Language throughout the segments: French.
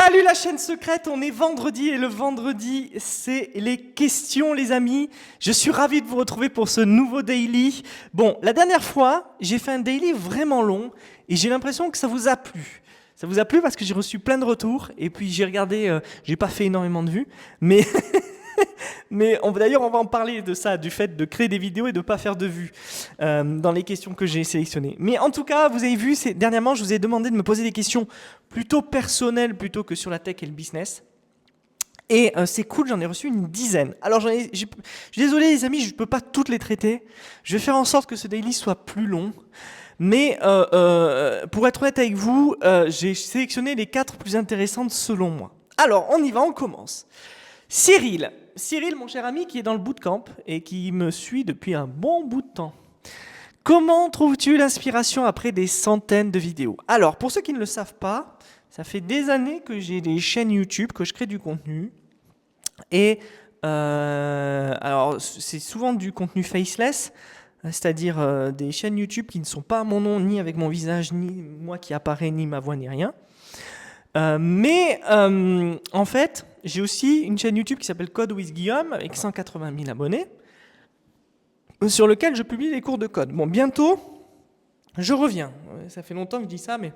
Salut la chaîne secrète, on est vendredi et le vendredi c'est les questions les amis. Je suis ravi de vous retrouver pour ce nouveau daily. Bon, la dernière fois j'ai fait un daily vraiment long et j'ai l'impression que ça vous a plu. Ça vous a plu parce que j'ai reçu plein de retours et puis j'ai regardé, j'ai pas fait énormément de vues, mais d'ailleurs on va en parler de ça, du fait de créer des vidéos et de ne pas faire de vues dans les questions que j'ai sélectionnées. Mais en tout cas, vous avez vu, dernièrement je vous ai demandé de me poser des questions plutôt personnelles plutôt que sur la tech et le business. Et c'est cool, j'en ai reçu une dizaine. Alors je suis désolé les amis, je ne peux pas toutes les traiter. Je vais faire en sorte que ce daily soit plus long. Mais pour être honnête avec vous, j'ai sélectionné les 4 plus intéressantes selon moi. Alors on y va, on commence. Cyril, mon cher ami qui est dans le bootcamp et qui me suit depuis un bon bout de temps. Comment trouves-tu l'inspiration après des centaines de vidéos? Alors, pour ceux qui ne le savent pas, ça fait des années que j'ai des chaînes YouTube, que je crée du contenu. Et alors, c'est souvent du contenu faceless, c'est-à-dire des chaînes YouTube qui ne sont pas à mon nom, ni avec mon visage, ni moi qui apparaît, ni ma voix, ni rien. Mais en fait, j'ai aussi une chaîne YouTube qui s'appelle Code with Guillaume avec 180 000 abonnés sur lequel je publie des cours de code. Bon, bientôt, je reviens. Ça fait longtemps que je dis ça, mais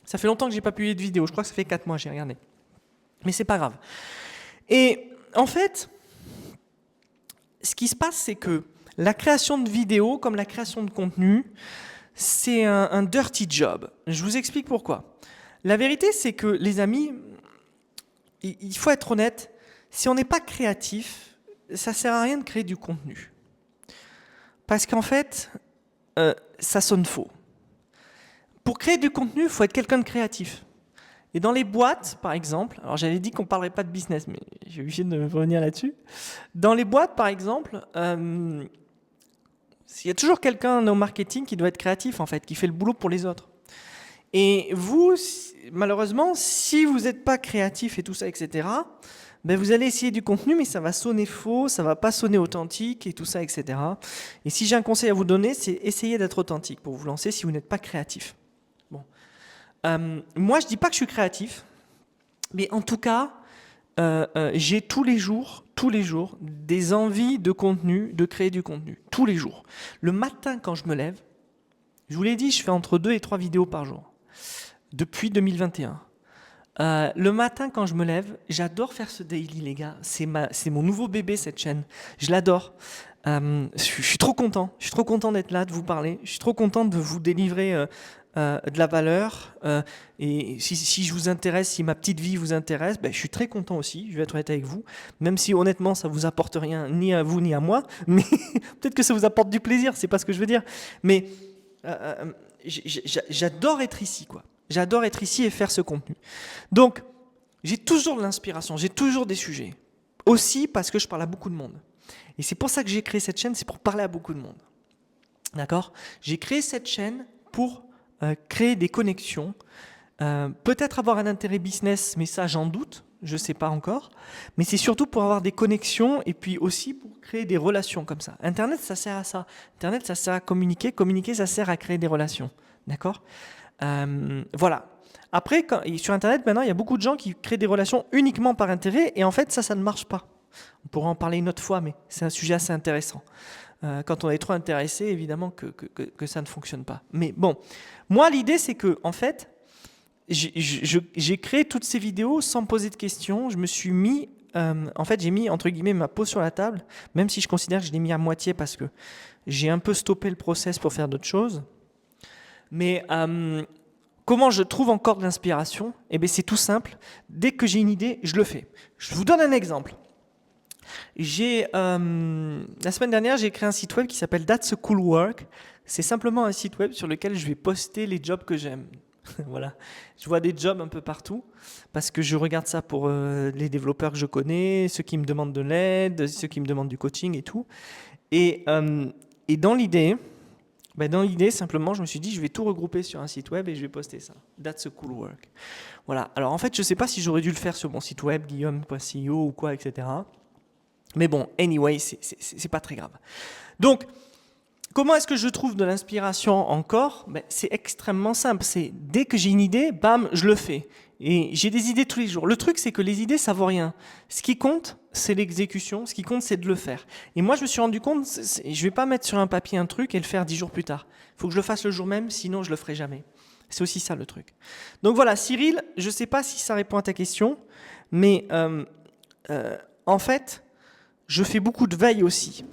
ça fait longtemps que je n'ai pas publié de vidéo. Je crois que ça fait 4 mois, j'ai regardé. Mais c'est pas grave. Et en fait, ce qui se passe, c'est que la création de vidéos, comme la création de contenu, c'est un dirty job. Je vous explique pourquoi. La vérité, c'est que, les amis, il faut être honnête, si on n'est pas créatif, ça ne sert à rien de créer du contenu. Parce qu'en fait, ça sonne faux. Pour créer du contenu, il faut être quelqu'un de créatif. Et dans les boîtes, par exemple, alors j'avais dit qu'on ne parlerait pas de business, mais j'ai obligé de revenir là-dessus. Dans les boîtes, par exemple, il y a toujours quelqu'un au marketing qui doit être créatif, en fait, qui fait le boulot pour les autres. Et vous, malheureusement, si vous n'êtes pas créatif et tout ça, etc., ben vous allez essayer du contenu, mais ça va sonner faux, ça ne va pas sonner authentique et tout ça, etc. Et si j'ai un conseil à vous donner, c'est essayer d'être authentique pour vous lancer si vous n'êtes pas créatif. Bon. Moi, je ne dis pas que je suis créatif, mais en tout cas, j'ai tous les jours, des envies de contenu, de créer du contenu. Tous les jours. Le matin, quand je me lève, je vous l'ai dit, je fais entre 2 et 3 vidéos par jour. Depuis 2021. Le matin, quand je me lève, j'adore faire ce daily, les gars. C'est mon nouveau bébé, cette chaîne. Je l'adore. Je suis trop content. Je suis trop content d'être là, de vous parler. Je suis trop content de vous délivrer de la valeur. Et si je vous intéresse, si ma petite vie vous intéresse, ben, je suis très content aussi. Je vais être honnête avec vous. Même si, honnêtement, ça ne vous apporte rien, ni à vous, ni à moi. Mais peut-être que ça vous apporte du plaisir. C'est pas ce que je veux dire. Mais j'adore être ici, quoi. J'adore être ici et faire ce contenu. Donc, j'ai toujours de l'inspiration, j'ai toujours des sujets. Aussi parce que je parle à beaucoup de monde. Et c'est pour ça que j'ai créé cette chaîne, c'est pour parler à beaucoup de monde. D'accord? J'ai créé cette chaîne pour créer des connexions, peut-être avoir un intérêt business, mais ça j'en doute, je ne sais pas encore. Mais c'est surtout pour avoir des connexions et puis aussi pour créer des relations comme ça. Internet, ça sert à ça. Internet, ça sert à communiquer. Communiquer, ça sert à créer des relations. D'accord? Voilà. Après, sur Internet, maintenant, il y a beaucoup de gens qui créent des relations uniquement par intérêt, et en fait, ça ne marche pas. On pourra en parler une autre fois, mais c'est un sujet assez intéressant. Quand on est trop intéressé, évidemment que ça ne fonctionne pas. Mais bon, moi, l'idée, c'est que, en fait, j'ai créé toutes ces vidéos sans poser de questions. Je me suis mis, en fait, j'ai mis, entre guillemets, ma peau sur la table, même si je considère que je l'ai mis à moitié parce que j'ai un peu stoppé le process pour faire d'autres choses. Mais comment je trouve encore de l'inspiration? Eh bien, c'est tout simple. Dès que j'ai une idée, je le fais. Je vous donne un exemple. La semaine dernière, j'ai créé un site web qui s'appelle That's a Cool Work. C'est simplement un site web sur lequel je vais poster les jobs que j'aime. Voilà. Je vois des jobs un peu partout parce que je regarde ça pour les développeurs que je connais, ceux qui me demandent de l'aide, ceux qui me demandent du coaching et tout. Et dans l'idée... simplement, je me suis dit, je vais tout regrouper sur un site web et je vais poster ça. That's a cool work. Voilà. Alors, en fait, je ne sais pas si j'aurais dû le faire sur mon site web, guillaume.co ou quoi, etc. Mais bon, anyway, c'est pas très grave. Donc, comment est-ce que je trouve de l'inspiration encore? C'est extrêmement simple. C'est dès que j'ai une idée, bam, je le fais. Et j'ai des idées tous les jours. Le truc, c'est que les idées, ça vaut rien. Ce qui compte, c'est l'exécution. Ce qui compte, c'est de le faire. Et moi, je me suis rendu compte, je vais pas mettre sur un papier un truc et le faire 10 jours plus tard. Il faut que je le fasse le jour même, sinon je le ferai jamais. C'est aussi ça le truc. Donc voilà, Cyril, je sais pas si ça répond à ta question, mais en fait, je fais beaucoup de veille aussi.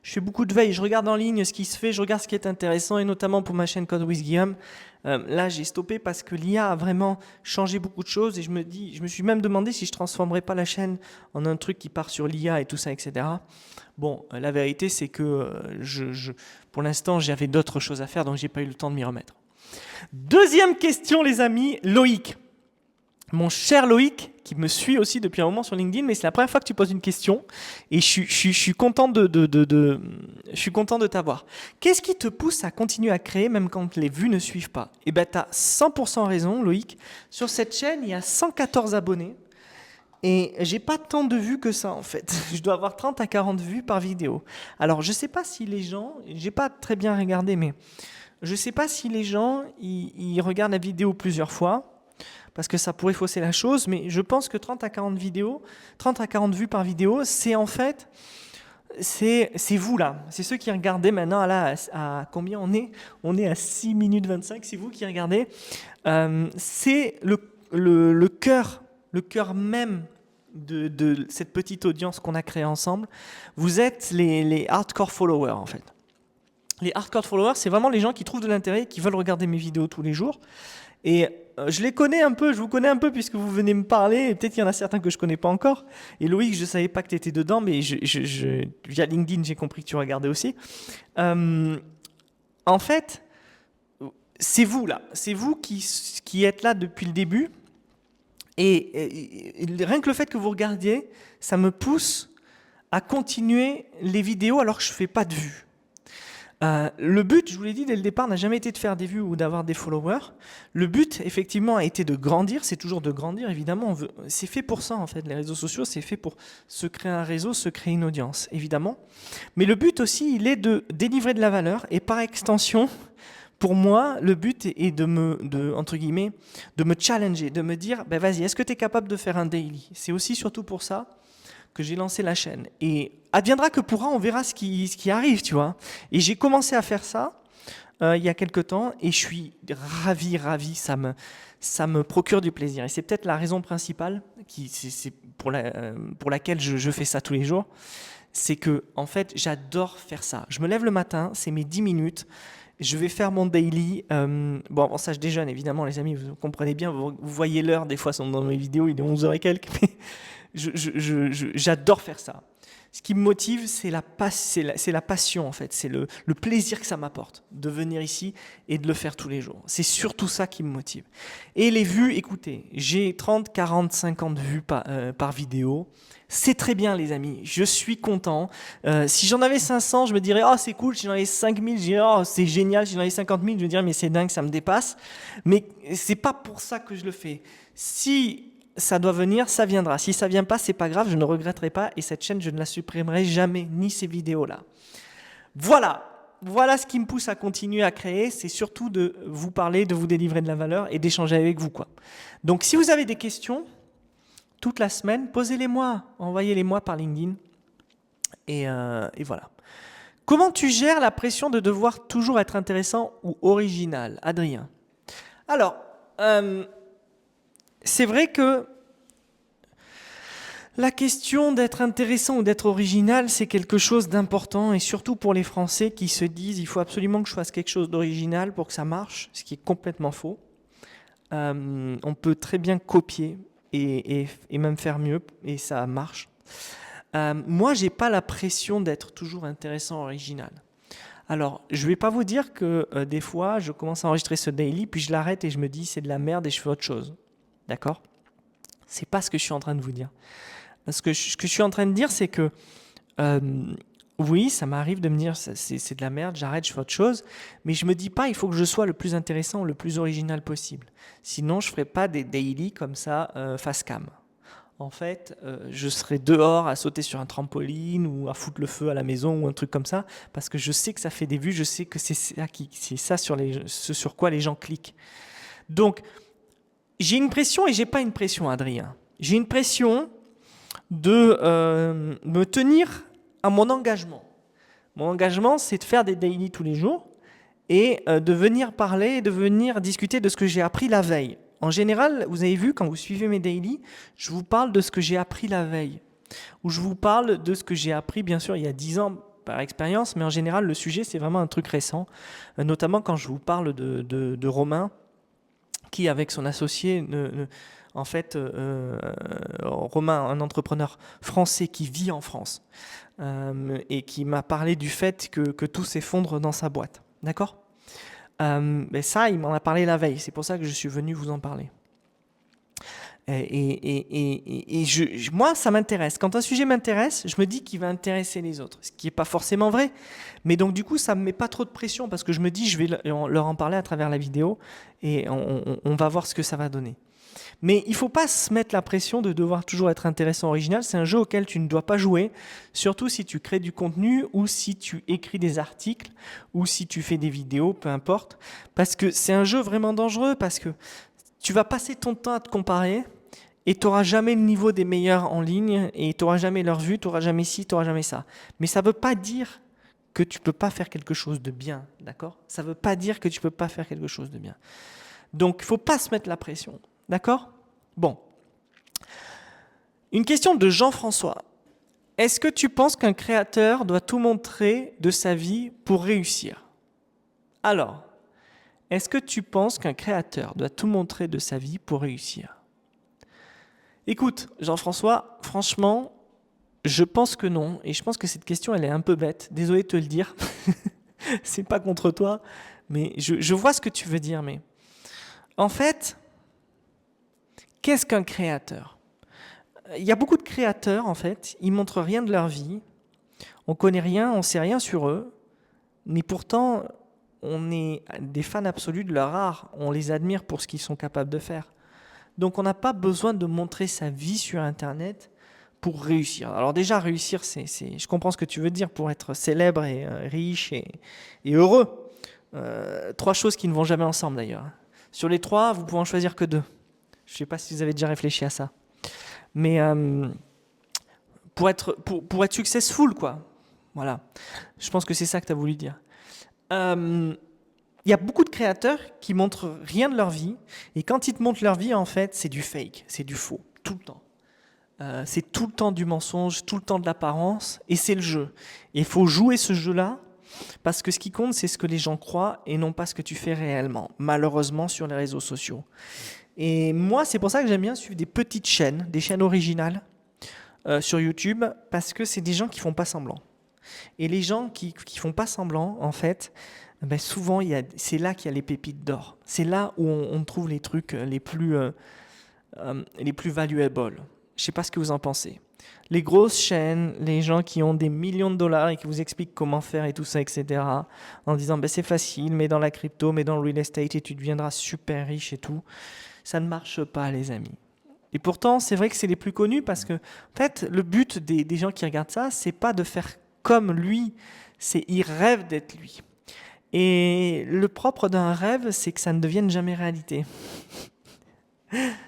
Je fais beaucoup de veille, je regarde en ligne ce qui se fait, je regarde ce qui est intéressant, et notamment pour ma chaîne Code with Guillaume. Là, j'ai stoppé parce que l'IA a vraiment changé beaucoup de choses, et je me suis même demandé si je ne transformerais pas la chaîne en un truc qui part sur l'IA et tout ça, etc. Bon, la vérité, c'est que pour l'instant, j'avais d'autres choses à faire, donc j'ai pas eu le temps de m'y remettre. Deuxième question, les amis, Loïc. Mon cher Loïc, qui me suit aussi depuis un moment sur LinkedIn, mais c'est la première fois que tu poses une question et je suis content je suis content de t'avoir. Qu'est-ce qui te pousse à continuer à créer même quand les vues ne suivent pas? Eh bien, tu as 100% raison, Loïc. Sur cette chaîne, il y a 114 abonnés et j'ai pas tant de vues que ça en fait. Je dois avoir 30 à 40 vues par vidéo. Alors, je sais pas si les gens, j'ai pas très bien regardé, mais je sais pas si les gens ils regardent la vidéo plusieurs fois, parce que ça pourrait fausser la chose, mais je pense que 30 à 40 vues par vidéo, c'est en fait, c'est vous là, c'est ceux qui regardez maintenant, là, à combien on est? On est à 6 minutes 25, c'est vous qui regardez. C'est le cœur même de cette petite audience qu'on a créée ensemble. Vous êtes les hardcore followers en fait. Les hardcore followers, c'est vraiment les gens qui trouvent de l'intérêt, qui veulent regarder mes vidéos tous les jours. Et je les connais un peu, je vous connais un peu puisque vous venez me parler, et peut-être qu'il y en a certains que je ne connais pas encore. Et Loïc, je ne savais pas que tu étais dedans, mais via LinkedIn, j'ai compris que tu regardais aussi. En fait, c'est vous là, c'est vous qui êtes là depuis le début. Et rien que le fait que vous regardiez, ça me pousse à continuer les vidéos alors que je ne fais pas de vues. Le but, je vous l'ai dit dès le départ, n'a jamais été de faire des vues ou d'avoir des followers. Le but, effectivement, a été de grandir. C'est toujours de grandir, évidemment. C'est fait pour ça, en fait. Les réseaux sociaux, c'est fait pour se créer un réseau, se créer une audience, évidemment. Mais le but aussi, il est de délivrer de la valeur. Et par extension, pour moi, le but est entre guillemets, de me challenger, de me dire, ben vas-y, est-ce que tu es capable de faire un daily? C'est aussi surtout pour ça que j'ai lancé la chaîne. Et adviendra que pourra, on verra ce qui arrive, tu vois. Et j'ai commencé à faire ça il y a quelques temps et je suis ravi, ça me procure du plaisir. Et c'est peut-être la raison principale pour laquelle je fais ça tous les jours. C'est que, en fait, j'adore faire ça. Je me lève le matin, c'est mes 10 minutes. Je vais faire mon daily. Bon, ça, je déjeune, évidemment, les amis, vous comprenez bien. Vous voyez l'heure, des fois, dans mes vidéos, il est 11h et quelques. Mais j'adore faire ça. Ce qui me motive, c'est la passion, en fait. C'est le plaisir que ça m'apporte de venir ici et de le faire tous les jours. C'est surtout ça qui me motive. Et les vues, écoutez, j'ai 30, 40, 50 vues par vidéo. C'est très bien, les amis. Je suis content. Si j'en avais 500, je me dirais « Oh, c'est cool ». Si j'en avais 5000, je dirais « Oh, c'est génial ». Si j'en avais 50 000, je me dirais « Mais c'est dingue, ça me dépasse ». Mais c'est pas pour ça que je le fais. Si ça doit venir, ça viendra. Si ça vient pas, c'est pas grave, je ne regretterai pas. Et cette chaîne, je ne la supprimerai jamais, ni ces vidéos-là. Voilà ce qui me pousse à continuer à créer. C'est surtout de vous parler, de vous délivrer de la valeur et d'échanger avec vous, quoi. Donc, si vous avez des questions, toute la semaine, posez-les-moi, envoyez-les-moi par LinkedIn. Et voilà. Comment tu gères la pression de devoir toujours être intéressant ou original, Adrien? Alors, c'est vrai que la question d'être intéressant ou d'être original, c'est quelque chose d'important, et surtout pour les Français qui se disent « il faut absolument que je fasse quelque chose d'original pour que ça marche », ce qui est complètement faux. On peut très bien copier et même faire mieux, et ça marche. Moi, j'ai pas la pression d'être toujours intéressant, original. Alors, je vais pas vous dire que des fois, je commence à enregistrer ce daily, puis je l'arrête et je me dis c'est de la merde et je fais autre chose. D'accord? C'est pas ce que je suis en train de vous dire. Ce que je suis en train de dire, c'est que oui, ça m'arrive de me dire c'est de la merde, j'arrête, je fais autre chose, mais je me dis pas il faut que je sois le plus intéressant, le plus original possible. Sinon, je ferai pas des daily comme ça face cam. En fait, je serai dehors à sauter sur un trampoline ou à foutre le feu à la maison ou un truc comme ça, parce que je sais que ça fait des vues, je sais que c'est ça ce sur quoi les gens cliquent. Donc, J'ai une pression et j'ai pas une pression, Adrien. J'ai une pression de me tenir à mon engagement. Mon engagement, c'est de faire des daily tous les jours et de venir parler et de venir discuter de ce que j'ai appris la veille. En général, vous avez vu, quand vous suivez mes daily, je vous parle de ce que j'ai appris la veille. Ou je vous parle de ce que j'ai appris, bien sûr, il y a 10 ans par expérience, mais en général, le sujet, c'est vraiment un truc récent. Notamment quand je vous parle de Romain, qui, avec son associé, en fait, Romain, un entrepreneur français qui vit en France, et qui m'a parlé du fait que tout s'effondre dans sa boîte. D'accord ? Mais ça, il m'en a parlé la veille. C'est pour ça que je suis venu vous en parler. Moi, ça m'intéresse. Quand un sujet m'intéresse, je me dis qu'il va intéresser les autres, ce qui n'est pas forcément vrai. Mais donc, du coup, ça ne me met pas trop de pression parce que je me dis, je vais leur en parler à travers la vidéo et on va voir ce que ça va donner. Mais il ne faut pas se mettre la pression de devoir toujours être intéressant, original. C'est un jeu auquel tu ne dois pas jouer, surtout si tu crées du contenu ou si tu écris des articles ou si tu fais des vidéos, peu importe. Parce que c'est un jeu vraiment dangereux parce que tu vas passer ton temps à te comparer et tu n'auras jamais le niveau des meilleurs en ligne et tu n'auras jamais leur vue, tu n'auras jamais ci, tu n'auras jamais ça. Mais ça ne veut pas dire que tu ne peux pas faire quelque chose de bien, d'accord ? Ça ne veut pas dire que tu ne peux pas faire quelque chose de bien. Donc, il ne faut pas se mettre la pression, d'accord ? Bon. Une question de Jean-François. Est-ce que tu penses qu'un créateur doit tout montrer de sa vie pour réussir ? Alors, est-ce que tu penses qu'un créateur doit tout montrer de sa vie pour réussir ? Écoute, Jean-François, franchement, je pense que non. Et je pense que cette question, elle est un peu bête. Désolé de te le dire. C'est pas contre toi. Mais je vois ce que tu veux dire. Mais en fait, qu'est-ce qu'un créateur ? Il y a beaucoup de créateurs, en fait. Ils montrent rien de leur vie. On connaît rien, on sait rien sur eux. Mais pourtant, on est des fans absolus de leur art. On les admire pour ce qu'ils sont capables de faire. Donc, on n'a pas besoin de montrer sa vie sur Internet pour réussir. Alors déjà, réussir, je comprends ce que tu veux dire, pour être célèbre et riche et heureux. 3 choses qui ne vont jamais ensemble, d'ailleurs. Sur les 3, vous pouvez en choisir que 2. Je ne sais pas si vous avez déjà réfléchi à ça. Mais pour être successful, quoi. Voilà. Je pense que c'est ça que tu as voulu dire. Il y a beaucoup de créateurs qui montrent rien de leur vie, et quand ils te montrent leur vie, en fait, c'est du fake, c'est du faux, tout le temps. C'est tout le temps du mensonge, tout le temps de l'apparence, et c'est le jeu. Et il faut jouer ce jeu-là, parce que ce qui compte, c'est ce que les gens croient, et non pas ce que tu fais réellement, malheureusement sur les réseaux sociaux. Et moi, c'est pour ça que j'aime bien suivre des petites chaînes, des chaînes originales sur YouTube, parce que c'est des gens qui font pas semblant. Et les gens qui font pas semblant, en fait, ben souvent, c'est là qu'il y a les pépites d'or. C'est là où on trouve les trucs les plus valuables. Je ne sais pas ce que vous en pensez. Les grosses chaînes, les gens qui ont des millions de dollars et qui vous expliquent comment faire et tout ça, etc. En disant, ben c'est facile, mets dans la crypto, mets dans le real estate et tu deviendras super riche et tout. Ça ne marche pas, les amis. Et pourtant, c'est vrai que c'est les plus connus parce que, en fait, le but des gens qui regardent ça, c'est pas de faire comme lui, c'est ils rêvent d'être lui. Et le propre d'un rêve, c'est que ça ne devienne jamais réalité.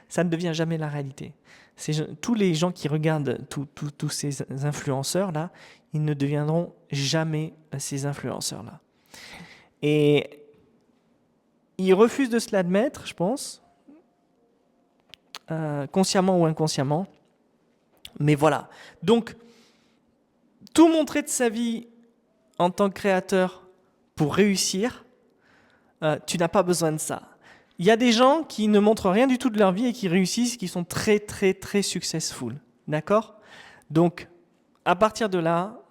Ça ne devient jamais la réalité. Tous les gens qui regardent tous ces influenceurs-là, ils ne deviendront jamais ces influenceurs-là. Et ils refusent de se l'admettre, je pense, consciemment ou inconsciemment. Mais voilà. Donc, tout montrer de sa vie en tant que créateur pour réussir, tu n'as pas besoin de ça. Il y a des gens qui ne montrent rien du tout de leur vie et qui réussissent, qui sont très, très, très successful. D'accord ? Donc, à partir de là,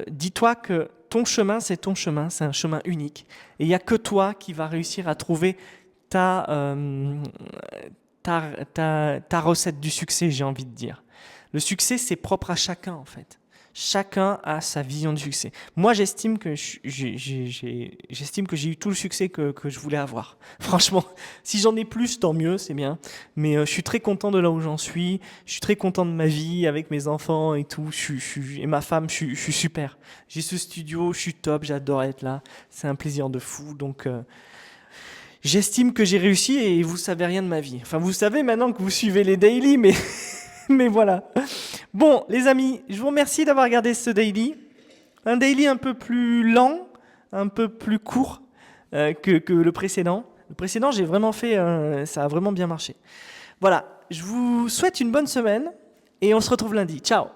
dis-toi que ton chemin, c'est un chemin unique. Et il n'y a que toi qui vas réussir à trouver ta recette du succès, j'ai envie de dire. Le succès, c'est propre à chacun, en fait. Chacun a sa vision du succès. Moi, j'estime que j'ai eu tout le succès que je voulais avoir. Franchement, si j'en ai plus, tant mieux, c'est bien. Mais je suis très content de là où j'en suis. Je suis très content de ma vie avec mes enfants et tout. Et ma femme, je suis super. J'ai ce studio, je suis top, j'adore être là. C'est un plaisir de fou. Donc, J'estime que j'ai réussi et vous savez rien de ma vie. Enfin, vous savez maintenant que vous suivez les daily, mais, mais voilà. Bon, les amis, je vous remercie d'avoir regardé ce daily. Un daily un peu plus lent, un peu plus court que le précédent. Le précédent, j'ai vraiment fait, ça a vraiment bien marché. Voilà, je vous souhaite une bonne semaine et on se retrouve lundi. Ciao!